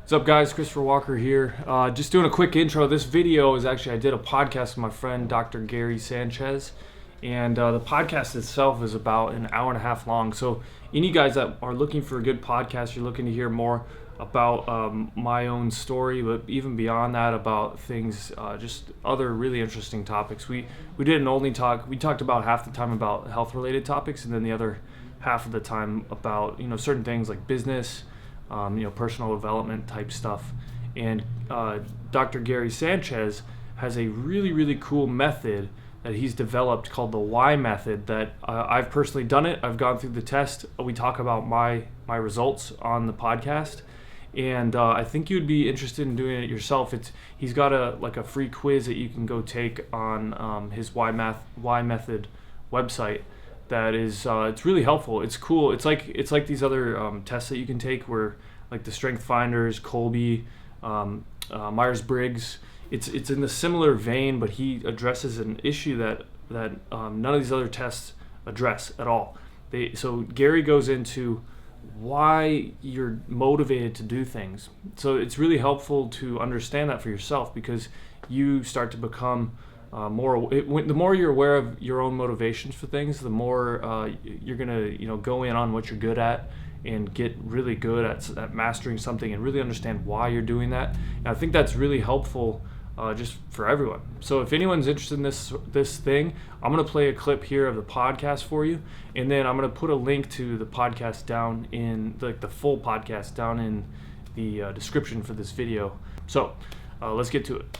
What's up, guys? Christopher Walker here. Just doing a quick intro. This video is actually, I did a podcast with my friend Dr. Gary Sanchez, and the podcast itself is about an hour and a half long. So any guys that are looking for a good podcast, you're looking to hear more about my own story, but even beyond that, about things, just other really interesting topics. We didn't only talk. We talked about half the time about health-related topics, and then the other half of the time about certain things like business, personal development type stuff. And Dr. Gary Sanchez has a really, really cool method that he's developed called the Y method that I've personally done it. I've gone through the test. We talk about my results on the podcast. And I think you'd be interested in doing it yourself. He's got a free quiz that you can go take on his Y method website. That is, it's really helpful. It's cool. It's like these other tests that you can take, where like the Strength Finders, Colby, Myers-Briggs. It's in the similar vein, but he addresses an issue that none of these other tests address at all. So Gary goes into why you're motivated to do things. So it's really helpful to understand that for yourself, because you start to become the more you're aware of your own motivations for things, the more you're gonna go in on what you're good at and get really good at mastering something and really understand why you're doing that. And I think that's really helpful just for everyone. So if anyone's interested in this thing, I'm gonna play a clip here of the podcast for you, and then I'm gonna put a link to the podcast down in the full podcast down in the description for this video. So let's get to it.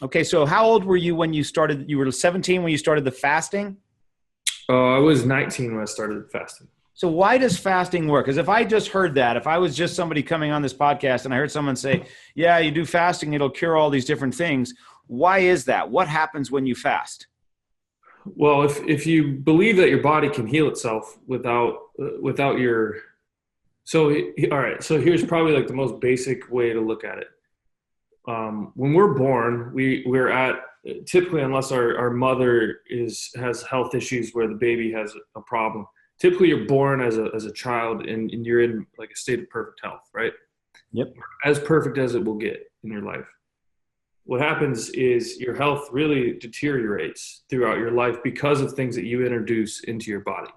Okay, so how old were you when you started? You were 17 when you started the fasting? I was 19 when I started fasting. So why does fasting work? Because if I just heard that, if I was just somebody coming on this podcast and I heard someone say, yeah, you do fasting, it'll cure all these different things. Why is that? What happens when you fast? Well, if you believe that your body can heal itself without your... So, all right, so here's probably like the most basic way to look at it. When we're born, we're at, typically, unless our mother has health issues where the baby has a problem, typically you're born as a child and you're in like a state of perfect health, right? Yep. As perfect as it will get in your life. What happens is your health really deteriorates throughout your life because of things that you introduce into your body.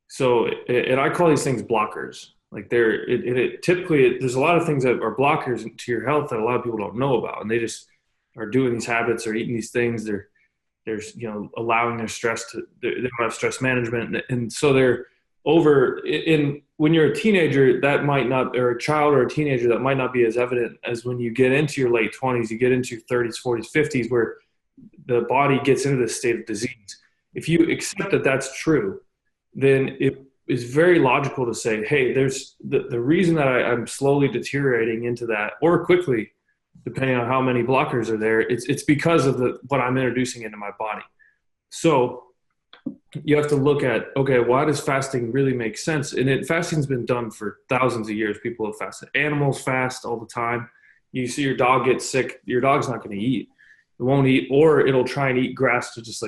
So, and I call these things blockers. Like typically there's a lot of things that are blockers to your health that a lot of people don't know about, and they just are doing these habits or eating these things. They're allowing their stress they don't have stress management, and so they're over in when you're a teenager, that might not, or a child or a teenager, that might not be as evident as when you get into your late 20s, you get into your 30s, 40s, 50s, where the body gets into this state of disease. If you accept that that's true, then it is very logical to say, hey, there's the reason that I'm slowly deteriorating into that, or quickly, depending on how many blockers are there, it's because of what I'm introducing into my body. So you have to look at, okay, why does fasting really make sense? And fasting's been done for thousands of years. People have fasted. Animals fast all the time. You see your dog get sick, your dog's not going to eat. It won't eat, or it'll try and eat grass to just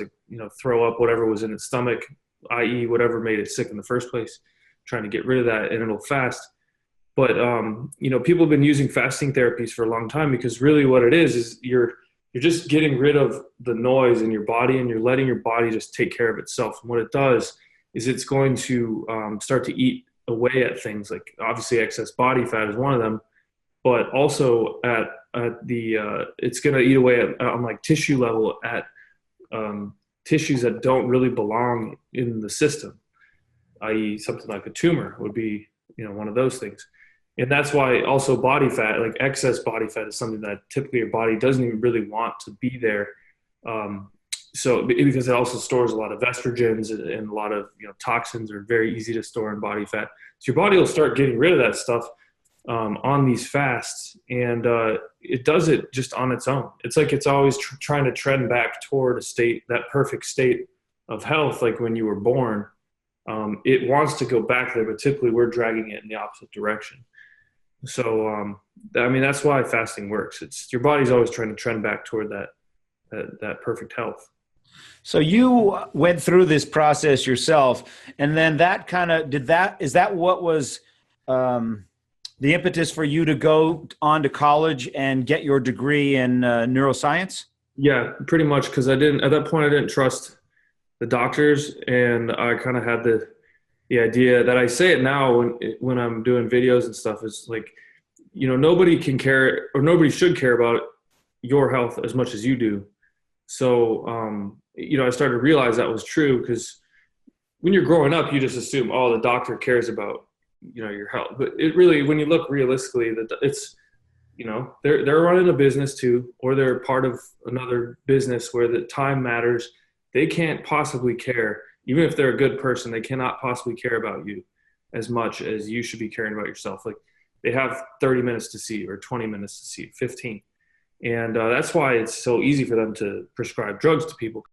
throw up whatever was in its stomach, i.e. whatever made it sick in the first place, trying to get rid of that, and it'll fast. But, people have been using fasting therapies for a long time, because really what it is you're just getting rid of the noise in your body, and you're letting your body just take care of itself. And what it does is it's going to start to eat away at things like, obviously, excess body fat is one of them, but also it's going to eat away on like tissue level at tissues that don't really belong in the system, i.e. something like a tumor would be, one of those things. And that's why also body fat, like excess body fat, is something that typically your body doesn't even really want to be there. So because it also stores a lot of estrogens and a lot of toxins are very easy to store in body fat. So your body will start getting rid of that stuff on these fasts, and it does it just on its own. It's like it's always trying to trend back toward that perfect state of health, like when you were born. It wants to go back there, but typically we're dragging it in the opposite direction. So, that's why fasting works. It's your body's always trying to trend back toward that perfect health. So you went through this process yourself, and then that kind of is that what was The impetus for you to go on to college and get your degree in neuroscience? Yeah, pretty much, because I didn't at that point I didn't trust the doctors, and I kind of had the idea that I say it now when I'm doing videos and stuff is like, nobody can care or nobody should care about your health as much as you do. So, I started to realize that was true because when you're growing up, you just assume, oh, the doctor cares about, your health. But it really, when you look realistically, that it's, they're running a business too, or they're part of another business where the time matters. They can't possibly care, even if they're a good person, they cannot possibly care about you as much as you should be caring about yourself. Like they have 30 minutes to see or 20 minutes to see, 15. And that's why it's so easy for them to prescribe drugs to people.